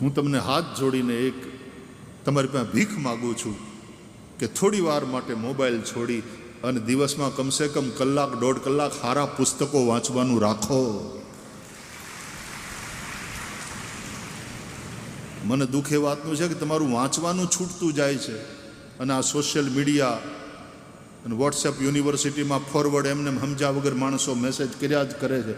હું તમને હાથ જોડીને એક તમારી પાસે ભીખ માગું છું કે થોડી વાર માટે મોબાઈલ છોડી અને દિવસમાં કમસે કમ કલાક દોઢ કલાક સારા પુસ્તકો વાંચવાનું રાખો. મને દુઃખ એ વાતનું છે કે તમારું વાંચવાનું છૂટતું જાય છે અને આ સોશિયલ મીડિયા અને વોટ્સએપ યુનિવર્સિટીમાં ફોરવર્ડ એમને સમજ્યા વગર માણસો મેસેજ કર્યા જ કરે છે.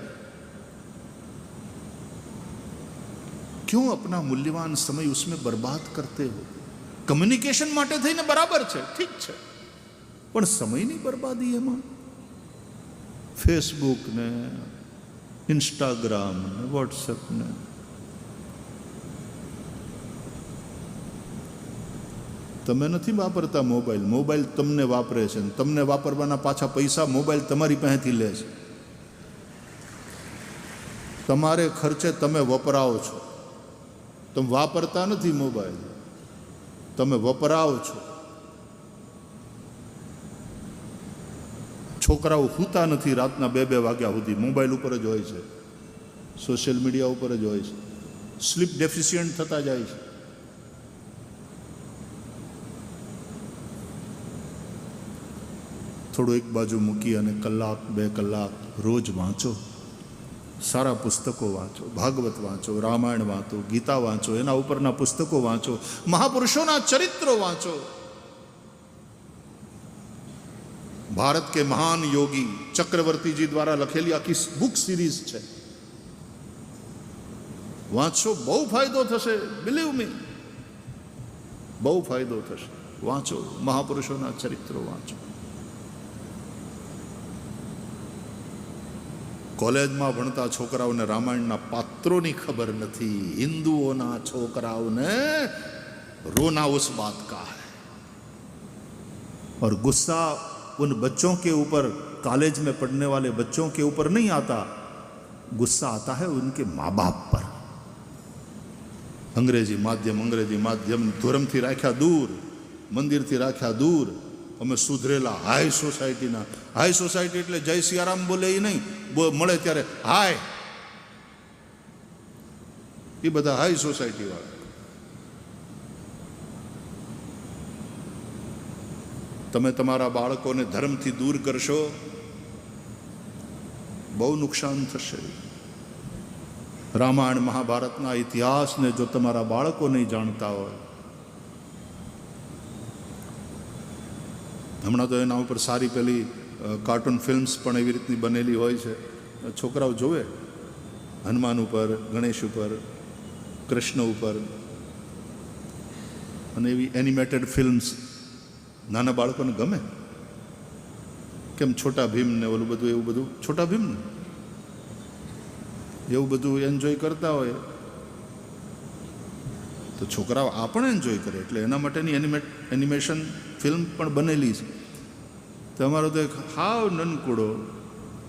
क्यों अपना मूल्यवान समय उसमें बर्बाद करते हो? कम्युनिकेशन માટે થઈને બરાબર છે, ઠીક છે, પણ સમયની બરબાદી એમાં ફેસબુક ને ઇન્સ્ટાગ્રામ ને વોટ્સએપ ને તમે નથી વાપરતા મોબાઈલ, મોબાઈલ તમને વાપરે છે. તમને વાપરવાના પાછા પૈસા મોબાઈલ તમારી પાસેથી લે છે. તમારે ખર્ચે તમે વપરાવો છો. તમે વાપરતા નથી મોબાઈલ, તમે વપરાવો છો. છોકરાઓ સૂતા નથી રાતના 2-2 વાગ્યા સુધી, મોબાઈલ ઉપર જ હોય છે, સોશિયલ મીડિયા ઉપર જ હોય છે. સ્લીપ ડેફિશિયન્ટ થતા જાય છે. થોડું એક બાજુ મૂકી અને કલાક 2 કલાક રોજ વાંચો. સારા પુસ્તકો વાંચો, ભાગવત વાંચો, રામાયણ વાંચો, ગીતા વાંચો, એના ઉપરના પુસ્તકો વાંચો, મહાપુરુષોના ચરિત્રો વાંચો. ભારત કે મહાન યોગી ચક્રવર્તીજી દ્વારા લખેલી આખી બુક સિરીઝ છે, વાંચો. બહુ ફાયદો થશે, બિલીવ મી, બહુ ફાયદો થશે. વાંચો, મહાપુરુષોના ચરિત્રો વાંચો. કોલેજમાં ભણતા છોકરાઓને રામાયણના પાત્રોની ખબર નથી. હિન્દુઓના છોકરાઓને રોना उस बात का है और गुस्सा उन बच्चों के ऊपर, कॉलेज में पढ़ने वाले बच्चों के ऊपर नहीं आता, गुस्सा आता है उनके माँ बाप पर. अंग्रेजी माध्यम धर्मથી રાખ્યા દૂર, મંદિરથી રાખ્યા દૂર. અમે સુધરેલા હાઈ સોસાયટીના, હાઈ સોસાયટી એટલે જય સિયારામ બોલે એ નહીં, મળે ત્યારે હાય, એ બધા હાઈ સોસાયટી વાળા. તમે તમારા બાળકોને ધર્મથી દૂર કરશો, બહુ નુકસાન થશે. રામાયણ મહાભારતના ઇતિહાસને જો તમારા બાળકો નહીં જાણતા હોય, હમણાં તો એના ઉપર સારી પેલી કાર્ટૂન ફિલ્મ્સ પણ એવી રીતની બનેલી હોય છે, છોકરાઓ જોવે. હનુમાન ઉપર, ગણેશ ઉપર, કૃષ્ણ ઉપર, અને એવી એનિમેટેડ ફિલ્મ્સ નાના બાળકોને ગમે. કેમ છોટા ભીમ ને ઓલું બધું, એવું બધું, છોટા ભીમ ને એવું બધું એન્જોય કરતા હોય તો છોકરાઓ આ પણ એન્જોય કરે. એટલે એના માટેની એનિમેશન ફિલ્મ પણ બનેલી છે. તમારો તો એક હાવ નનકુડો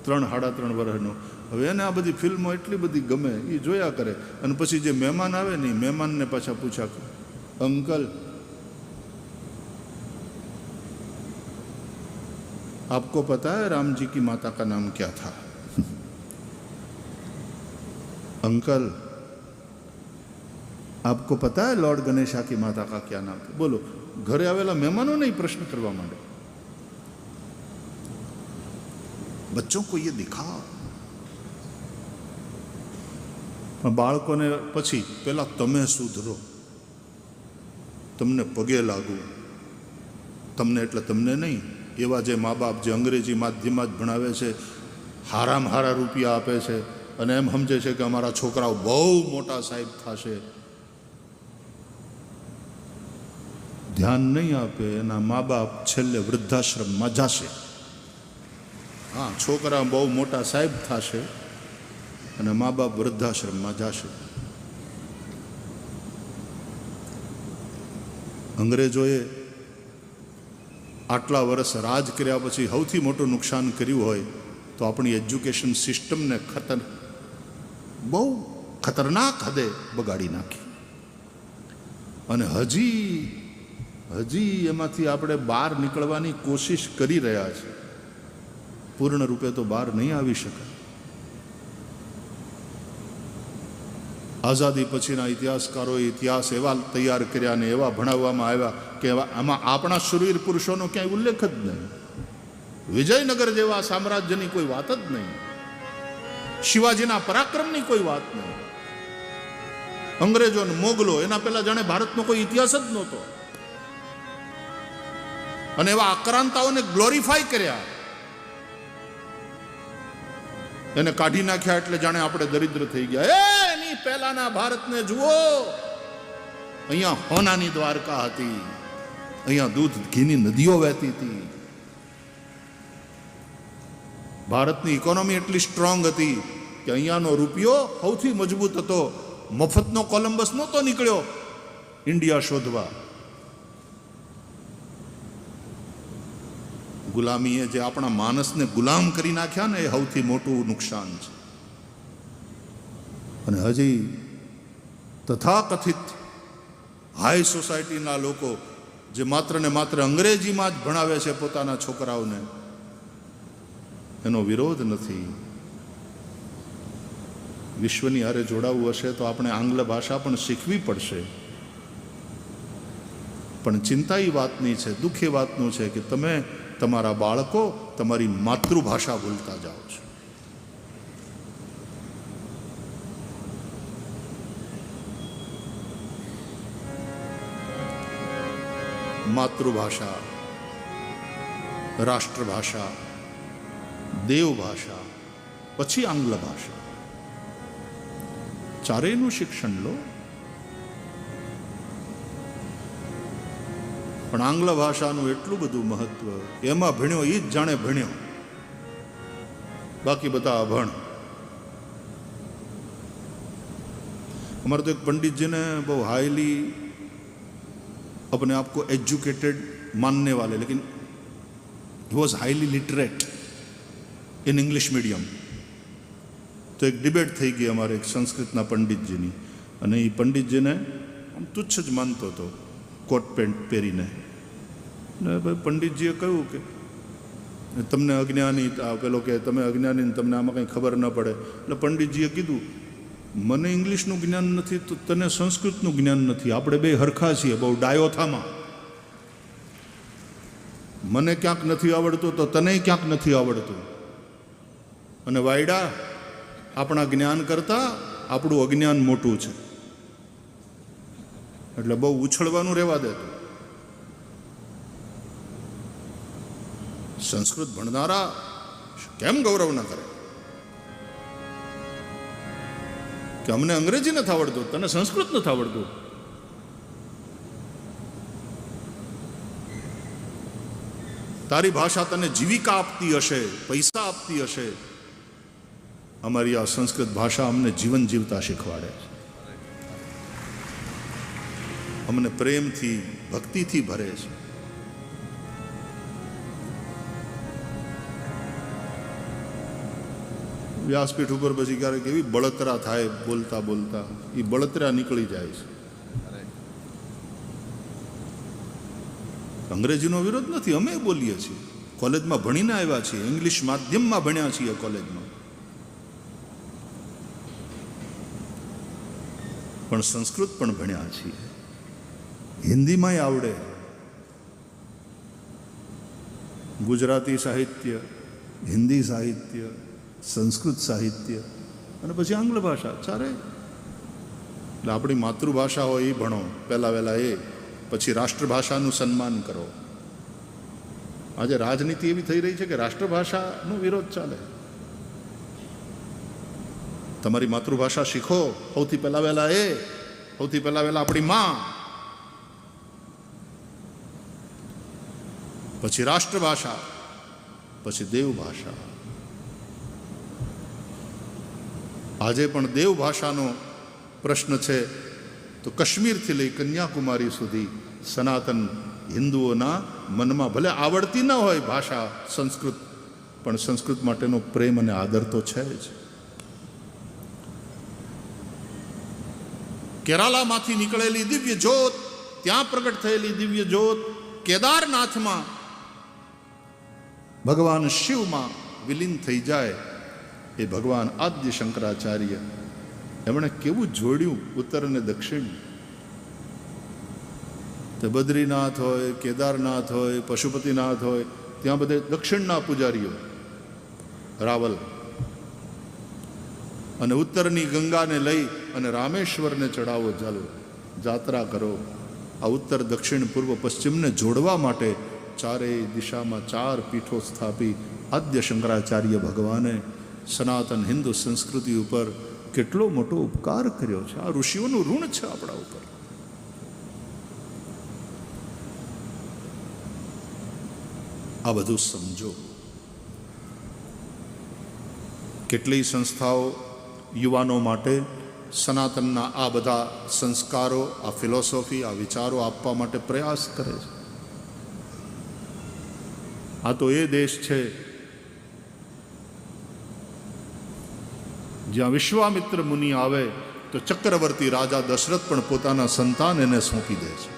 3-3.5 વર્ષનો, હવે એને આ બધી ફિલ્મો એટલી બધી ગમે, એ જોયા કરે. અને પછી જે મહેમાન આવે ને, મહેમાનને પાછા પૂછા, અંકલ आपको पता है राम जी की माता का नाम क्या था? अंकल आपको पता है लॉर्ड गणेशा की माता का क्या नाम था? बोलो, ઘરે આવેલા મહેમાનોને પ્રશ્ન કરવા માંડે. બચ્ચોं को ये दिखा. પણ બાળકોને પછી પહેલા તમે સુધરો, તમને પગે લાગુ. તમને એટલે તમને નહીં, એવા જે મા બાપ જે અંગ્રેજી માધ્યમમાં જ ભણાવે છે, હારામાં હારા રૂપિયા આપે છે અને એમ સમજે છે કે અમારા છોકરાઓ બહુ મોટા સાહેબ થશે, ધ્યાન નહીં આપે, એના મા બાપ છેલ્લે વૃદ્ધાશ્રમમાં જશે. હા, છોકરા બહુ મોટા સાહેબ થશે અને મા બાપ વૃદ્ધાશ્રમમાં જશે. અંગ્રેજોએ આટલા વર્ષ રાજ કર્યા પછી સૌથી મોટું નુકસાન કર્યું હોય તો આપણી એજ્યુકેશન સિસ્ટમને બહુ ખતરનાક હદે બગાડી નાખી. અને હજી એમાંથી આપણે બહાર નીકળવાની કોશિશ કરી રહ્યા છે. પૂર્ણ રૂપે તો બહાર નહીં આવી શકે. આઝાદી પછીના ઇતિહાસકારોએ ઇતિહાસ એવા તૈયાર કર્યા ને એવા ભણાવવામાં આવ્યા કે આમાં આપણા શૂરવીર પુરુષોનો ક્યાંય ઉલ્લેખ જ નહીં. વિજયનગર જેવા સામ્રાજ્યની કોઈ વાત જ નહીં, શિવાજીના પરાક્રમની કોઈ વાત નહીં. અંગ્રેજો ને મોગલો એના પહેલા જાણે ભારતનો કોઈ ઇતિહાસ જ નહોતો. અને એવા આક્રાંતાઓને ગ્લોરીફાય કર્યા, એને કાઢી નાખ્યા એટલે જાણે આપણે દરિદ્ર થઈ ગયા. એની પહેલાના ભારતને જુઓ, અહીંયા હોનાની દ્વારકા હતી, અહીંયા દૂધ ઘીની નદીઓ વહેતી હતી. ભારતની ઇકોનોમી એટલી સ્ટ્રોંગ હતી કે અહીંયાનો રૂપિયો સૌથી મજબૂત હતો. મફતનો કોલંબસ નહોતો નીકળ્યો ઇન્ડિયા શોધવા. ગુલામીએ જે આપણા માનસને ગુલામ કરી નાખ્યા ને એ સૌથી મોટું નુકસાન છે. અને હજી તથાકથિત હાઈ સોસાયટીના લોકો જે માત્ર ને માત્ર અંગ્રેજીમાં જ ભણાવે છે પોતાના છોકરાઓને, એનો વિરોધ નથી. વિશ્વની હારે જોડાવવું હશે તો આપણે આંગ્લ ભાષા પણ શીખવી પડશે. પણ ચિંતા એ વાતની છે, દુઃખ એ વાતનું છે કે તમે તમારા બાળકો તમારી માતૃભાષા ભૂલતા જાઓ છો. માતૃભાષા, રાષ્ટ્રભાષા, દેવભાષા, પછી આંગ્લ ભાષા, ચારેયનું શિક્ષણ લો. પણ આંગ્લ ભાષાનું એટલું બધું મહત્વ, એમાં ભણ્યો એ જ જાણે ભણ્યો, બાકી બધા અભણ. हमारे तो एक पंडित जी ने वो हाईली अपने आप को एजुकेटेड मानने वाले, लेकिन he was highly literate in English medium. तो एक डिबेट થઈ ગઈ અમારે એક સંસ્કૃતના પંડિતજીની, અને એ પંડિતજીને આમ તુચ્છ જ માનતો હતો કોટ પેન્ટ પહેરીને. ને ભાઈ પંડિતજીએ કહ્યું કે તમને અજ્ઞાની, પેલો કે તમે અજ્ઞાની, તમને આમાં કંઈ ખબર ન પડે. એટલે પંડિતજીએ કીધું, મને ઇંગ્લિશનું જ્ઞાન નથી તો તને સંસ્કૃતનું જ્ઞાન નથી, આપણે બે હરખા છીએ, બહુ ડાયો થામાં. મને ક્યાંક નથી આવડતું તો તને ક્યાંક નથી આવડતું, અને વાયડા આપણા જ્ઞાન કરતાં આપણું અજ્ઞાન મોટું છે, એટલે બહુ ઉછળવાનું રહેવા દેતું. સંસ્કૃત ભણનારા કેમ ગૌરવ ન કરે કે અમને અંગ્રેજી નથી આવડતું, તને સંસ્કૃત નથી આવડતું. તારી ભાષા તને જીવિકા આપતી હશે, પૈસા આપતી હશે, અમારી આ સંસ્કૃત ભાષા અમને જીવન જીવતા શીખવાડે છે, અમને પ્રેમથી ભક્તિથી ભરે છે. વ્યાસપીઠ ઉપર પછી ક્યારેક એવી બળતરા થાય બોલતા બોલતા, એ બળતરા નીકળી જાય છે. અંગ્રેજીનો વિરોધ નથી, અમે બોલીએ છીએ, કોલેજમાં ભણીને આવ્યા છીએ, ઇંગ્લિશ માધ્યમમાં ભણ્યા છીએ કોલેજમાં, પણ સંસ્કૃત પણ ભણ્યા છીએ, હિન્દીમાંય આવડે, ગુજરાતી સાહિત્ય, હિન્દી સાહિત્ય, સંસ્કૃત સાહિત્ય, અને પછી આંગ્લ ભાષા, ચારે. એટલે આપણી માતૃભાષા હોય એ ભણો પહેલાં વહેલા, એ પછી રાષ્ટ્રભાષાનું સન્માન કરો. આજે રાજનીતિ એવી થઈ રહી છે કે રાષ્ટ્રભાષાનો વિરોધ ચાલે. તમારી માતૃભાષા શીખો, સૌથી પહેલાં વહેલા એ, સૌથી પહેલાં વહેલા આપણી માં, પછી રાષ્ટ્રભાષા, પછી દેવભાષા. આજે પણ દેવભાષાનો પ્રશ્ન છે તો કાશ્મીરથી લઈ કન્યાકુમારી સુધી સનાતન હિન્દુઓના મનમાં ભલે આવડતી ન હોય ભાષા સંસ્કૃત, પણ સંસ્કૃત માટેનો પ્રેમ અને આદર તો છે જ. કેરાલામાંથી નીકળેલી દિવ્ય જ્યોત, ત્યાં પ્રગટ થયેલી દિવ્ય જ્યોત કેદારનાથમાં ભગવાન શિવમાં વિલીન થઈ જાય, એ ભગવાન આદ્ય શંકરાચાર્ય એમણે કેવું જોડ્યું ઉત્તર અને દક્ષિણ. તે બદ્રીનાથ હોય, કેદારનાથ હોય, પશુપતિનાથ હોય, ત્યાં બધે દક્ષિણના પૂજારીઓ રાવલ, અને ઉત્તરની ગંગાને લઈ અને રામેશ્વરને ચડાવો, ચાલો જાત્રા કરો. આ ઉત્તર દક્ષિણ પૂર્વ પશ્ચિમને જોડવા માટે ચારેય દિશામાં 4 પીઠો સ્થાપી આદ્ય શંકરાચાર્ય ભગવાને સનાતન હિન્દુ સંસ્કૃતિ ઉપર કેટલો મોટો ઉપકાર કર્યો છે. આ ઋષિઓનું ઋણ છે આપણા ઉપર. આ બધું સમજો. કેટલીય સંસ્થાઓ યુવાનો માટે સનાતનના આ બધા સંસ્કારો, આ ફિલોસોફી, આ વિચારો આપવા માટે પ્રયાસ કરે છે. આ તો એ દેશ છે જ્યાં વિશ્વામિત્ર મુનિ આવે તો ચક્રવર્તી રાજા દશરથ પણ પોતાના સંતાન એને સોંપી દે છે.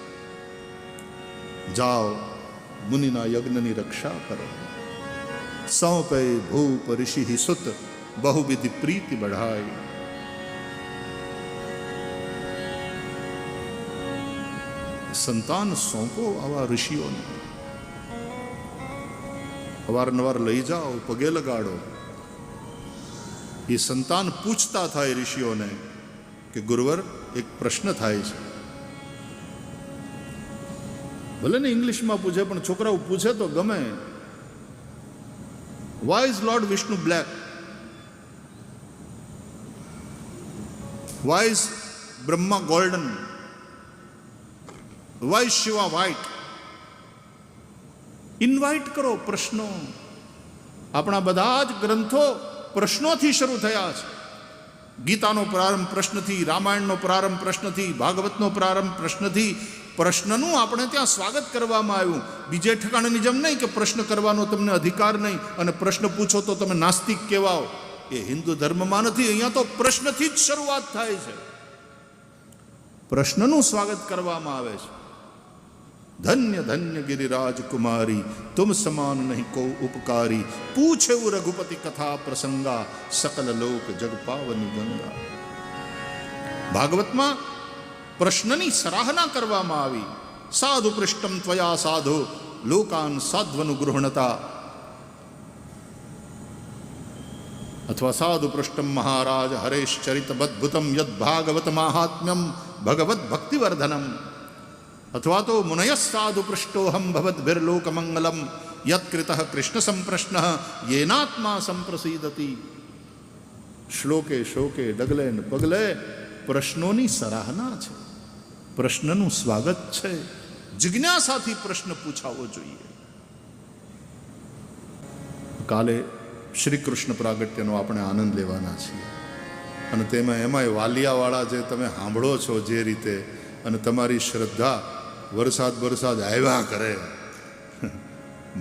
જાઓ, મુનિના યજ્ઞની રક્ષા કરો. સૌંપે ભૂપ ઋષિ સુત બહુવિધિ પ્રીતિ બઢાય. સંતાન સોંપો આવા ઋષિઓને. અવારનવાર લઈ જાઓ, પગે લગાડો. એ સંતાન પૂછતા થાય ઋષિઓને કે ગુરુવર, એક પ્રશ્ન થાય છે. ભલે ને ઇંગ્લિશમાં પૂછે, પણ છોકરાઓ પૂછે તો ગમે. Why is lord Vishnu black? Why is Brahma golden? Why is Shiva white? Invite કરો પ્રશ્નો. આપણા બધા જ ગ્રંથો પ્રશ્નોથી શરૂ થયા છે. ગીતાનો પ્રારંભ પ્રશ્નથી, રામાયણનો પ્રારંભ પ્રશ્નથી, ભાગવતનો પ્રારંભ પ્રશ્નથી. પ્રશ્નનું આપણે ત્યાં સ્વાગત કરવામાં આવ્યું. બીજે ઠેકાણાની જેમ નહીં કે પ્રશ્ન કરવાનો તમને અધિકાર નહીં અને પ્રશ્ન પૂછો તો તમે નાસ્તિક કહેવાઓ. એ હિન્દુ ધર્મમાં નથી. અહીંયા તો પ્રશ્નથી જ શરૂઆત થાય છે. પ્રશ્નનું સ્વાગત કરવામાં આવે છે. ધન્ય ધન્ય ગિરિરાજ કુમારી, તુમ સમાન નહીં કો ઉપકારી. પૂછે રઘુપતિ કથા પ્રસંગા, સકલ લોક જગ પાવની ગંગા. ભાગવતમાં પ્રશ્નની સરાહના કરવામાં આવી. સાધુ પૃષ્ટમ ત્વયા સાધુ લોકાન સાધ્વનુગૃહણતા. અથવા સાધુ પૃષ્ટમ મહારાજ હરેશ્ચરિત બદ્ભુતમ યદ ભાગવત માહાત્મ્યમ ભગવત ભક્તિવર્ધનમ. અથવા તો મુનય સાધુ પૃષ્ટોહમ ભવદ્ભિર્લોક મંગલમ યત્કૃત કૃષ્ણ સંપ્રશ્ન યેનાત્મા સંપ્રસીદતી. શ્લોકે શોકે ડગલે ને પગલે પ્રશ્નોની સરાહના છે, પ્રશ્નનું સ્વાગત છે. જિજ્ઞાસાથી પ્રશ્ન પૂછાવો જોઈએ. કાલે શ્રી કૃષ્ણ પ્રાગટ્યનો આપણે આનંદ લેવાના છીએ. અને તેમાં એમાંય વાલિયાવાળા જે તમે સાંભળો છો જે રીતે, અને તમારી શ્રદ્ધા વરસાદ આવ્યા કરે,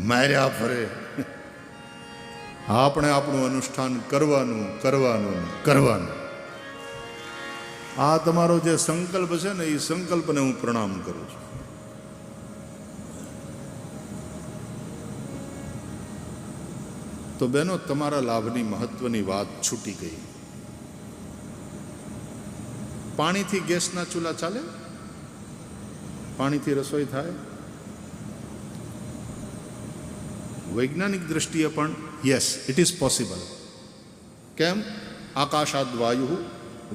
માર્યા ફરે. આપણે આપણું અનુષ્ઠાન કરવાનું. આ તમારો જે સંકલ્પ છે ને, એ સંકલ્પને હું પ્રણામ કરું છું. તો બહેનો, તમારા લાભની મહત્વની વાત છૂટી ગઈ. પાણીથી ગેસના ચૂલા ચાલે? પાણીથી રસોઈ થાય? વૈજ્ઞાનિક દ્રષ્ટિએ પણ યસ, ઇટ ઇઝ પોસિબલ. કેમ? આકાશાદ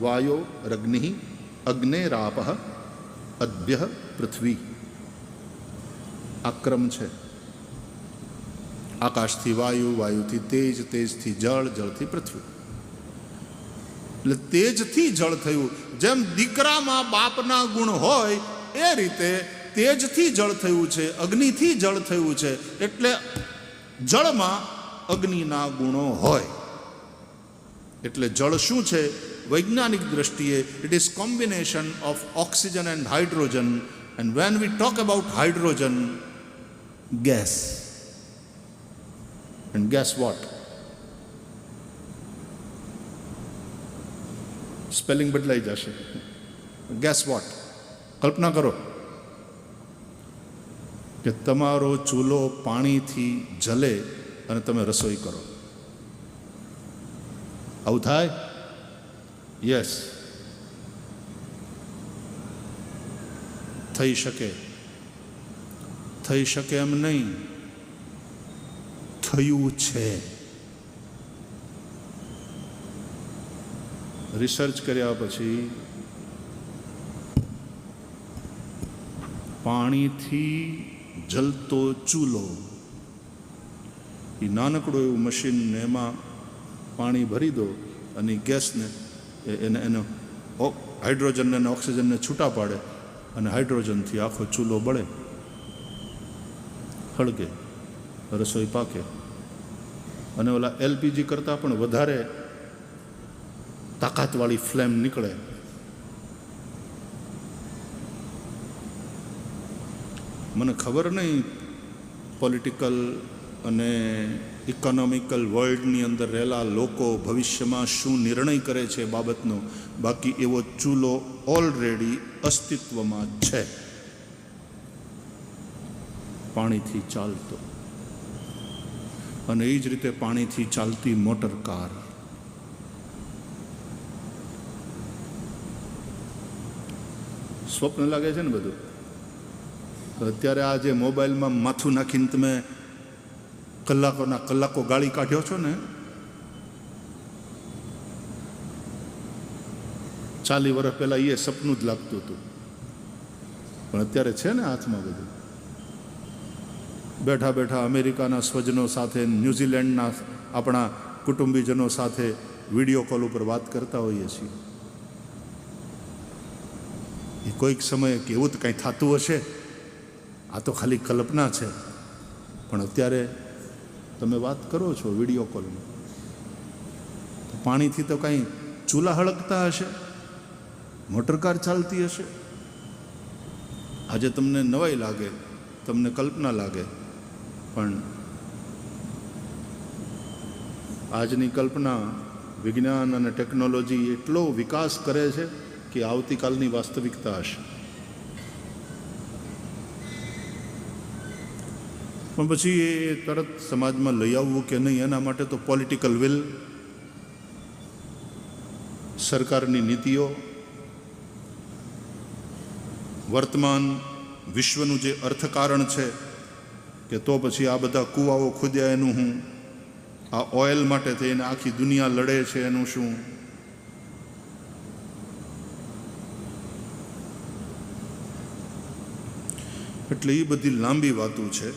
વાયો રગ્નિ અગ્નેરાપ અદ્ભ્ય પૃથ્વી. આ ક્રમ છે. આકાશથી વાયુ, વાયુથી તેજ, તેજથી જળ, જળથી પૃથ્વી. એટલે તેજથી જળ થયું. જેમ દીકરામાં બાપના ગુણ હોય એ રીતે તેજથી જળ થયું છે, અગ્નિથી જળ થયું છે. એટલે જળમાં અગ્નિના ગુણો હોય. એટલે જળ શું છે? વૈજ્ઞાનિક દ્રષ્ટિએ it is combination of oxygen and hydrogen. And when we talk about hydrogen, gas. And gas what? Spelling બદલાઈ જશે. Gas vote? કલ્પના કરો કે તમારો ચૂલો પાણીથી જલે અને તમે રસોઈ કરો. આવું થાય? યસ. થઈ શકે એમ નહીં, થયું છે. રિસર્ચ કર્યા પછી પાણીથી જલતો ચૂલો, એ નાનકડું એવું મશીન, એમાં પાણી ભરી દો અને ગેસને એનો હાઇડ્રોજનને અને ઓક્સિજનને છૂટા પાડે અને હાઇડ્રોજનથી આખો ચૂલો બળે, સળગે, રસોઈ પાકે. અને ઓલા એલપીજી કરતાં પણ વધારે તાકાતવાળી ફ્લેમ નીકળે. મને ખબર નહીં પોલિટિકલ અને ઇકોનોમિકલ વર્લ્ડની અંદર રહેલા લોકો ભવિષ્યમાં શું નિર્ણય કરે છે બાબતનો, બાકી એવો ચૂલો ઓલરેડી અસ્તિત્વમાં છે, પાણીથી ચાલતો. અને એ જ રીતે પાણીથી ચાલતી મોટર કાર. સ્વપ્ન લાગે છે ને બધું. અત્યારે આ જે મોબાઈલમાં માથું નાખીને તમે કલાકોના કલાકો ગાળી કાઢ્યો છો ને, 40 વર્ષ પહેલાં એ સપનું જ લાગતું હતું. પણ અત્યારે છે ને હાથમાં બધું. બેઠા બેઠા અમેરિકાના સ્વજનો સાથે, ન્યૂઝીલેન્ડના આપણા કુટુંબીજનો સાથે વિડીયો કોલ ઉપર વાત કરતા હોઈએ છીએ. એ કોઈક સમયે કેવું જ કંઈ થતું હશે, આ તો ખાલી કલ્પના છે. પણ અત્યારે તમે વાત કરો છો વિડીયો કોલમાં, પાણીથી તો કાંઈ ચૂલા હળગતા હશે, મોટરકાર ચાલતી હશે. આજે તમને નવાઈ લાગે, તમને કલ્પના લાગે, પણ આજની કલ્પના, વિજ્ઞાન અને ટેકનોલોજી એટલો વિકાસ કરે છે કે આવતીકાલની વાસ્તવિકતા હશે. પણ પછી એ તરત સમાજમાં લઈ આવવું કે નહીં, એના માટે તો પોલિટિકલ વિલ, સરકારની નીતિઓ, વર્તમાન વિશ્વનું જે અર્થકારણ છે કે તો પછી આ બધા કૂવાઓ ખોદ્યા એનું શું, આ ઓઇલ માટે થઈને આખી દુનિયા લડે છે એનું શું. એટલે એ બધી લાંબી વાતો છે,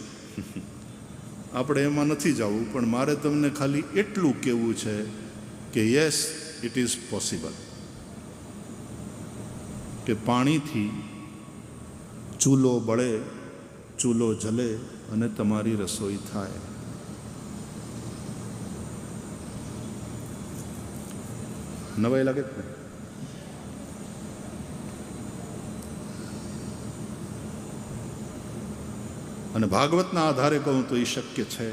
આપણે એમાં નથી જવું. પણ મારે તમને ખાલી એટલું કહેવું છે કે યસ, ઇટ ઇઝ પોસિબલ કે પાણીથી ચૂલો બળે, ચૂલો જલે અને તમારી રસોઈ થાય. નવાઈ લાગે ને? અને ભાગવતના આધારે કહું તો એ શક્ય છે.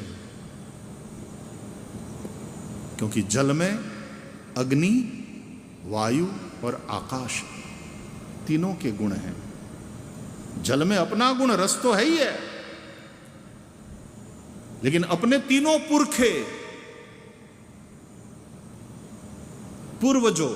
क्योंकि जल में अग्नि, वायु और आकाश तीनों के गुण हैं. जल में अपना गुण रस तो है ही है, लेकिन अपने तीनों पुरखे, पूर्वजों,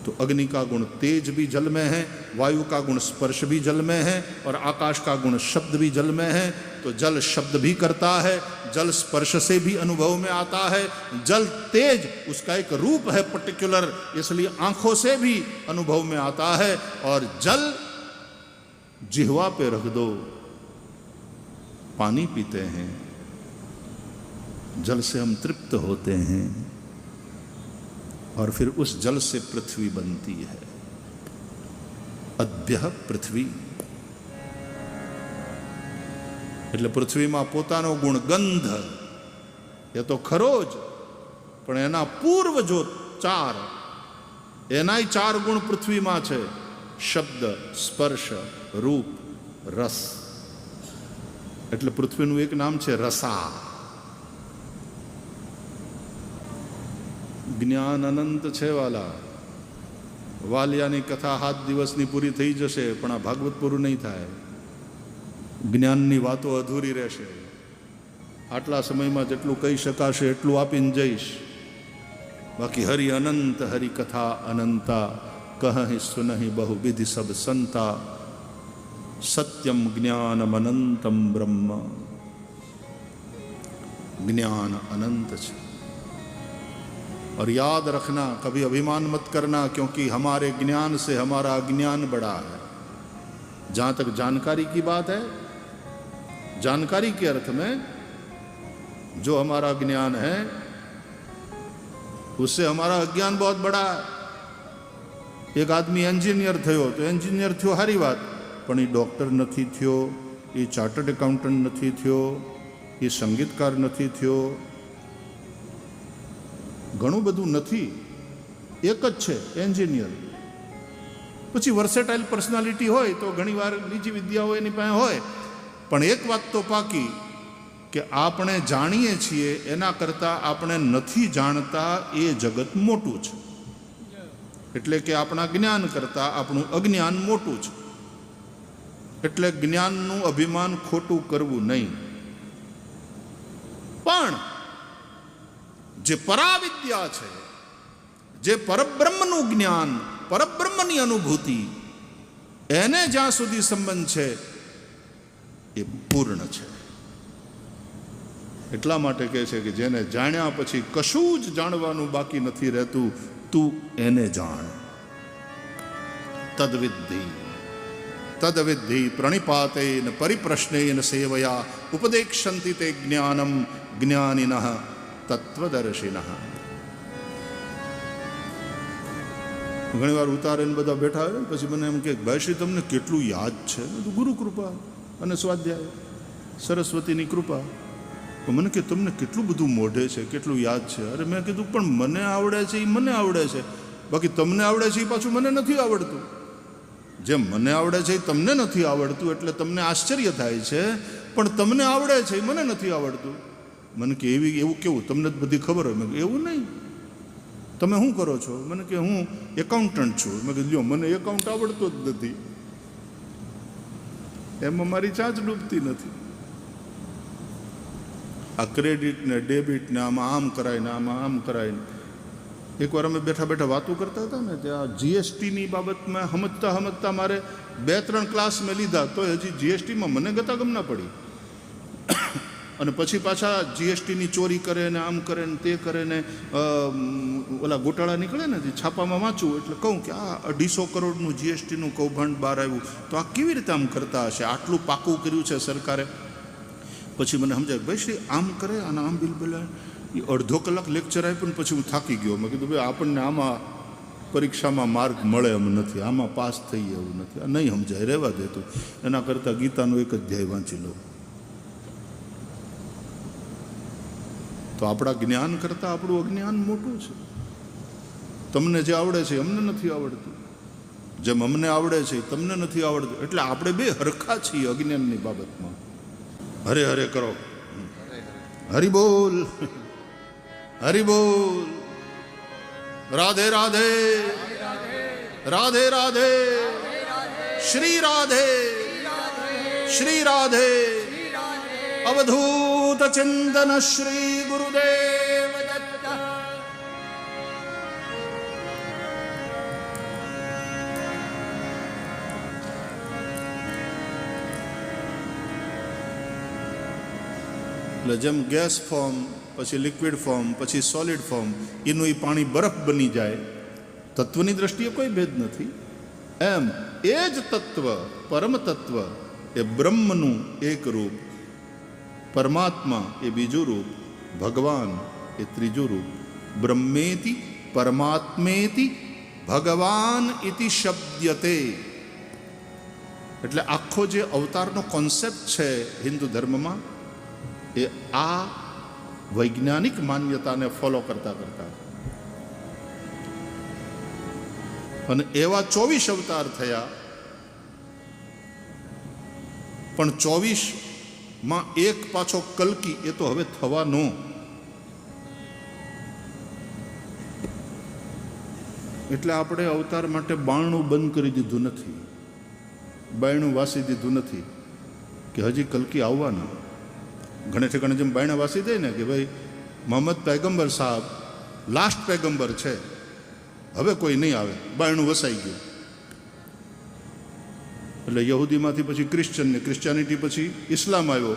तो अग्नि का गुण तेज भी जल में है, वायु का गुण स्पर्श भी जल में है, और आकाश का गुण शब्द भी जल में है. तो जल शब्द भी करता है, जल स्पर्श से भी अनुभव में आता है, जल तेज उसका एक रूप है पर्टिकुलर, इसलिए आंखों से भी अनुभव में आता है. और जल जिह्वा पे रख दो, पानी पीते हैं, जल से हम तृप्त होते हैं, और फिर उस जल से पृथ्वी बनती है. अद्भ्यः पृथ्वी. એટલે પૃથ્વીમાં પોતાનો ગુણ ગંધ એ તો ખરો જ, પણ એના પૂર્વજો 4, એનાય 4 ગુણ પૃથ્વીમાં છે: શબ્દ, સ્પર્શ, રૂપ, રસ. એટલે પૃથ્વીનું એક નામ છે રસા. જ્ઞાન અનંત છે વાલા. વાલિયાની કથા 7 દિવસની પૂરી થઈ જશે, પણ આ ભાગવત પૂરું નહીં થાય. જ્ઞાનની વાતો અધૂરી રહેશે. આટલા સમયમાં જેટલું કહી શકાશે એટલું આપીને જઈશ. બાકી હરિ અનંત, હરિ કથા અનંતા, કહहि સુનहि બહુ વિધિ સબ સંતા, સત્યમ જ્ઞાનમ અનંતમ બ્રહ્મ. ज्ञान अनंत है. और याद रखना, कभी अभिमान मत करना, क्योंकि हमारे ज्ञान से हमारा अज्ञान बड़ा है. जहाँ तक जानकारी की बात है, जानकारी के अर्थ में जो हमारा ज्ञान है उससे हमारा अज्ञान बहुत बड़ा है. एक आदमी एंजीनियर थयो तो एंजीनियर थयो सारी बात, पण એ ડોક્ટર નથી થયો, એ ચાર્ટર્ડ એકાઉન્ટન્ટ નથી થયો, એ સંગીતકાર નથી થયો, ઘણું બધું નથી, એક જ છે એન્જિનિયર. પછી વર્સેટાઇલ પર્સનાલિટી હોય તો ઘણીવાર બીજી વિદ્યાઓ એની પાસે હોય, પણ એક વાત તો પાકી કે આપણે જાણીએ છીએ એના કરતાં આપણે નથી જાણતા એ જગત મોટું છે. એટલે કે આપણા જ્ઞાન કરતાં આપણું અજ્ઞાન મોટું છે. એટલે જ્ઞાનનું અભિમાન ખોટું કરવું નહીં. પણ જે પરાવિદ્યા છે, જે પરબ્રહ્મનું જ્ઞાન, પરબ્રહ્મની અનુભૂતિ, એને જ્યાં સુધી સંબંધ છે એ પૂર્ણ છે. એટલા માટે કહે છે કે જેને જાણ્યા પછી કશું જ જાણવાનું બાકી નથી રહેતું, તું એને જાણ. તદ્વિદ્ધિ તદ્વિદ્ધિ પ્રણિપાતેન પરિપ્રશ્નેન સેવયા ઉપદેક્ષન્તિ તે જ્ઞાનમ જ્ઞાનિનઃ તત્વદર્શિનઃ. ઘણીવાર ઉતારીને બધા બેઠા હોય પછી મને એમ કે ભાઈ શ્રી તમને કેટલું યાદ છે? ગુરુ કૃપા અને સ્વાધ્યાય, સરસ્વતીની કૃપા. મને કે તમને કેટલું બધું મોઢે છે, કેટલું યાદ છે? અરે મેં કીધું પણ મને આવડે છે એ મને આવડે છે, બાકી તમને આવડે છે એ પાછું મને નથી આવડતું. જેમ મને આવડે છે એ તમને નથી આવડતું એટલે તમને આશ્ચર્ય થાય છે, પણ તમને આવડે છે એ મને નથી આવડતું. મને કે એવું કેવું? તમને જ બધી ખબર હોય? મેં કહ્યું એવું નહીં. તમે શું કરો છો? મને કે હું એકાઉન્ટન્ટ છું. મેં કીધું લ્યો મને એકાઉન્ટ આવડતો જ નથી, એમાં મારી ચાંચ ડૂબતી નથી. આ ક્રેડિટ ને ડેબિટ ને આમાં આમ કરાય ને આમાં આમ કરાય ને. એકવાર અમે બેઠા બેઠા વાતો કરતા હતા ને ત્યાં જીએસટીની બાબતમાં સમજતા મારે 2-3 ક્લાસ મેં લીધા તો હજી જીએસટીમાં મને ગતાગમ ના પડી. અને પછી પાછા જીએસટીની ચોરી કરે ને આમ કરે ને તે કરે ને ઓલા ગોટાળા નીકળે ને છાપામાં વાંચવું એટલે કહું કે આ 250 કરોડનું જીએસટીનું કૌભાંડ બહાર આવ્યું, તો આ કેવી રીતે આમ કરતા હશે? આટલું પાકું કર્યું છે સરકારે. પછી મને સમજાય ભાઈ શ્રી આમ કરે અને આમ બિલ બોલાય. એ અડધો કલાક લેક્ચર આપ્યું ને પછી હું થાકી ગયો. મેં કીધું ભાઈ આપણને આમાં પરીક્ષામાં માર્ક મળે એમ નથી, આમાં પાસ થઈ એવું નથી, આ નહીં સમજાય, રહેવા દેતું. એના કરતાં ગીતાનું એક અધ્યાય વાંચી લો. તો આપણા જ્ઞાન કરતાં આપણું અજ્ઞાન મોટું છે. તમને જે આવડે છે અમને નથી આવડતું, જેમ અમને આવડે છે તમને નથી આવડતું. એટલે આપણે બે હરખા છીએ અજ્ઞાનની બાબતમાં. હરે હરે કરો, હરિ બોલ, હરિ બોલ, રાધે રાધે, રાધે રાધે, શ્રી રાધે, શ્રી રાધે, અવધૂત ચિંતન શ્રી ગુરુદેવ દત્ત. એટલે જેમ ગેસ ફોર્મ, પછી લિક્વિડ ફોર્મ, પછી સોલિડ ફોર્મ, એનું એ પાણી બરફ બની જાય, તત્વની દ્રષ્ટિએ કોઈ ભેદ નથી. એમ એ જ તત્વ, પરમ તત્વ એ બ્રહ્મનું એક રૂપ, પરમાત્મા એ બીજું રૂપ, ભગવાન એ ત્રીજું રૂપ. બ્રહ્મેતિ પરમાત્મેતિ ભગવાન ઇતિ શબ્દ્યતે. એટલે આખો જે અવતારનો કોન્સેપ્ટ છે હિન્દુ ધર્મમાં એ આ વૈજ્ઞાનિક માન્યતાને ફોલો કરતા અને એવા 24 અવતાર થયા, પણ 24માં એક પાછો કલ્કી, એ તો હવે થવાનો. એટલે આપણે અવતાર માટે બારણું બંધ કરી દીધું નથી, બાયણું વાસી દીધું નથી કે હજી કલ્કી આવવાના. ઘણે ઠેકાણે જેમ બાયણા વાસી દે ને કે ભાઈ મોહમ્મદ પૈગંબર સાહેબ લાસ્ટ પૈગંબર છે, હવે કોઈ નહીં આવે, બાયણું વસાઈ ગયું. એટલે યહૂદીમાંથી પછી ક્રિશ્ચન ને ક્રિશ્ચિયાનિટી પછી ઇસ્લામ આવ્યો.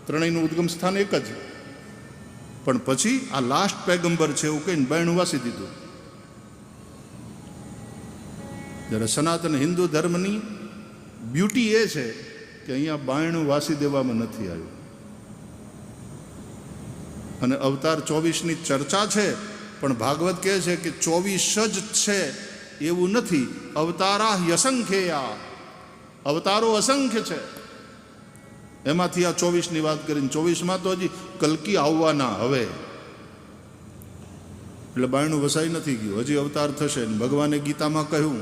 ત્રણેયનું ઉદ્ગમ સ્થાન એક જ. પણ પછી આ લાસ્ટ પેગમ્બર છે એવું કહીને બાયણું વાસી દીધું. જ્યારે સનાતન હિન્દુ ધર્મની બ્યુટી એ છે કે અહીંયા બાયણું વાસી દેવામાં નથી આવ્યું. અને અવતાર 24ની ચર્ચા છે, પણ ભાગવત કહે છે કે 24 જ છે એવું નથી. અવતારા યસંખ્યા, અવતારો અસંખ્ય છે. એમાંથી આ 24ની વાત કરીને 24માં તો હજી કલ્કી આવવાના હવે. એટલે બાયણું વસાઈ નથી ગયું, હજી અવતાર થશે. ભગવાને ગીતામાં કહ્યું,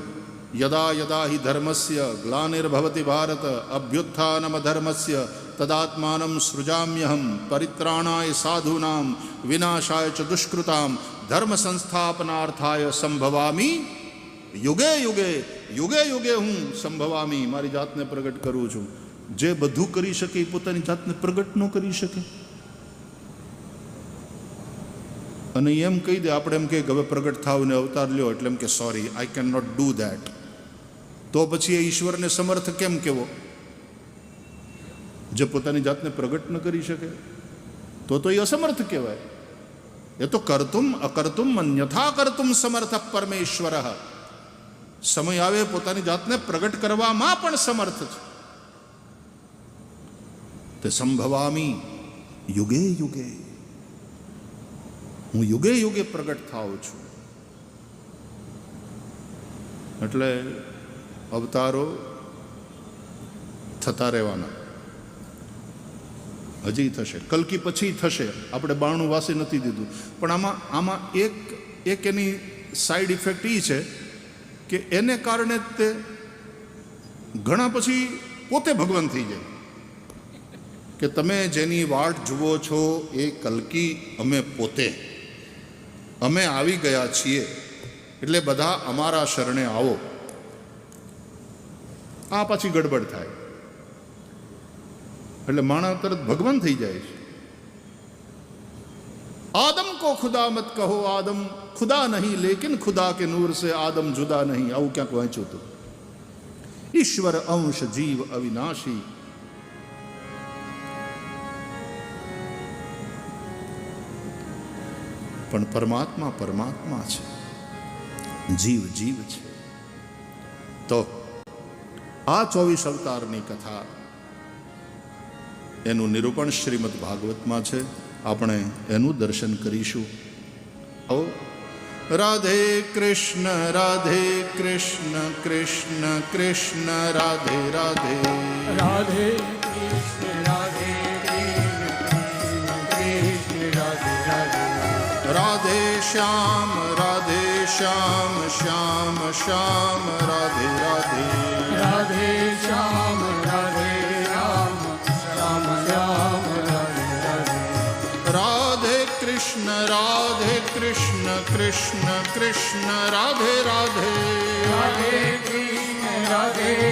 યદા યદા હિ ધર્મસ્ય ગ્લાનિર્ભવતિ ભારત અભ્યુત્થાનમ ધર્મસ્ય તદાત્માનમ સૃજામ્યહમ પરિત્રાણાય સાધૂનામ વિનાશાય ચ દુષ્કૃતામ ધર્મ સંસ્થાપનાર્થાય સંભવામી યુગે યુગે. યુગે યુગે હું સંભવામી, મારી જાતને પ્રગટ કરું છું. જે બધું કરી શકે એ પોતાની જાતને પ્રગટ ન કરી શકે. અને એમ કહી દે, આપણે એમ કે હવે પ્રગટ થાવ ને અવતાર લ્યો, એટલે એમ કે sorry I can not do that. તો પછી એ ઈશ્વરને સમર્થ કેમ કેવો? જે પોતાની જાતને પ્રગટ ન કરી શકે તો એ અસમર્થ કહેવાય. એ તો કર્તુમ અકર્તુમ અન્યથા કર્તુમ સમર્થ પરમેશ્વર. સમય આવે પોતાની જાતને પ્રગટ કરવામાં પણ સમર્થ છે. તે સંભવામી યુગે યુગે, હું યુગે યુગે પ્રગટ થાઉં છું. એટલે અવતારો થતા રહેવાના, હજી થશે. કલ્કી પછી થશે. આપણે બાણું વાસી નથી દીધું. પણ આમાં એક એની સાઈડ ઇફેક્ટ એ છે કે એને કારણે તે ઘણા પછી પોતે ભગવાન થઈ જાય. કે તમે જેની વાટ જુઓ છો એ કલ્કી અમે પોતે, અમે આવી ગયા છીએ, એટલે બધા અમારા શરણે આવો. આ પાછી ગડબડ થાય. એટલે માણસ તરત ભગવાન થઈ જાય છે. આદમ કો ખુદા મત કહો, આદમ ખુદા નહીં લેકિન ખુદા કે નૂર સે આદમ જુદા નહીં. આવું ક્યાંક વાંચ્યું હતું. ઈશ્વર અંશ જીવ અવિનાશી. પણ પરમાત્મા પરમાત્મા છે, જીવ જીવ છે. તો આ 24 અવતારની કથા, એનું નિરૂપણ શ્રીમદ ભાગવતમાં છે. આપણે એનું દર્શન કરીશું. ઓ રાધે કૃષ્ણ કૃષ્ણ કૃષ્ણ રાધે રાધે. રાધે કૃષ્ણ કૃષ્ણ રાધે રાધે. રાધે શ્યામ શ્યામ શ્યામ રાધે રાધે. રાધે શ્યામ રાધે રામ શ્યામ શ્યામ રાધે રાધે. રાધે કૃષ્ણ કૃષ્ણ કૃષ્ણ રાધે રાધે. રાધે કૃષ્ણ કૃષ્ણ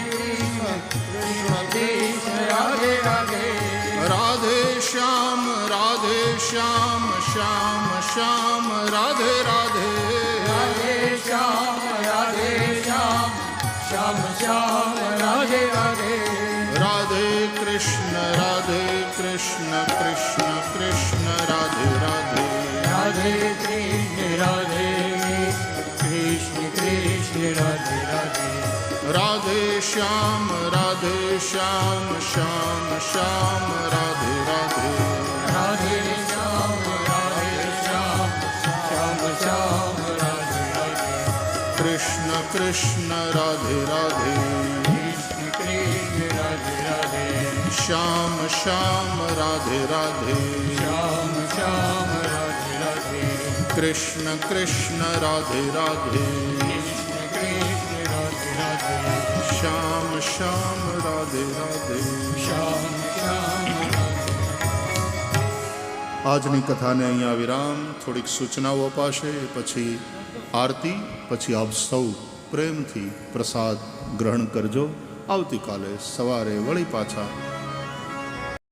કૃષ્ણ રાધે રાધે. રાધે શ્યામ શ્યામ શ્યામ રાધે રાધે. રાધે શ્યામ શ્યામ શ્યામ રાધે રાધે. રાધે કૃષ્ણ કૃષ્ણ કૃષ્ણ રાધે રાધે. રાધે કૃષ્ણ કૃષ્ણ રાધે રાધે. રાધે શ્યામ શ્યામ રાધે રાધે. રાધે શ્યામ શ્યામ શ્યામ રાધે રાધે. કૃષ્ણ કૃષ્ણ રાધે રાધે. કૃષ્ણ કૃષ્ણ રાધે રાધે. શ્યામ શ્યામ રાધે રાધે. શ્યામ શ્યામ રાધે રાધે. કૃષ્ણ કૃષ્ણ રાધે રાધે. કૃષ્ણ કૃષ્ણ રાધે રાધે. શ્યામ શ્યામ રાધે રાધે. શ્યામ શ્યામ રાધે. આજની કથાને અહીંયા વિરામ. થોડીક સૂચનાઓ અપાશે, પછી આરતી, પછી આપ સૌ પ્રેમથી પ્રસાદ ગ્રહણ કરજો. આવતીકાલે સવારે વળી પાછા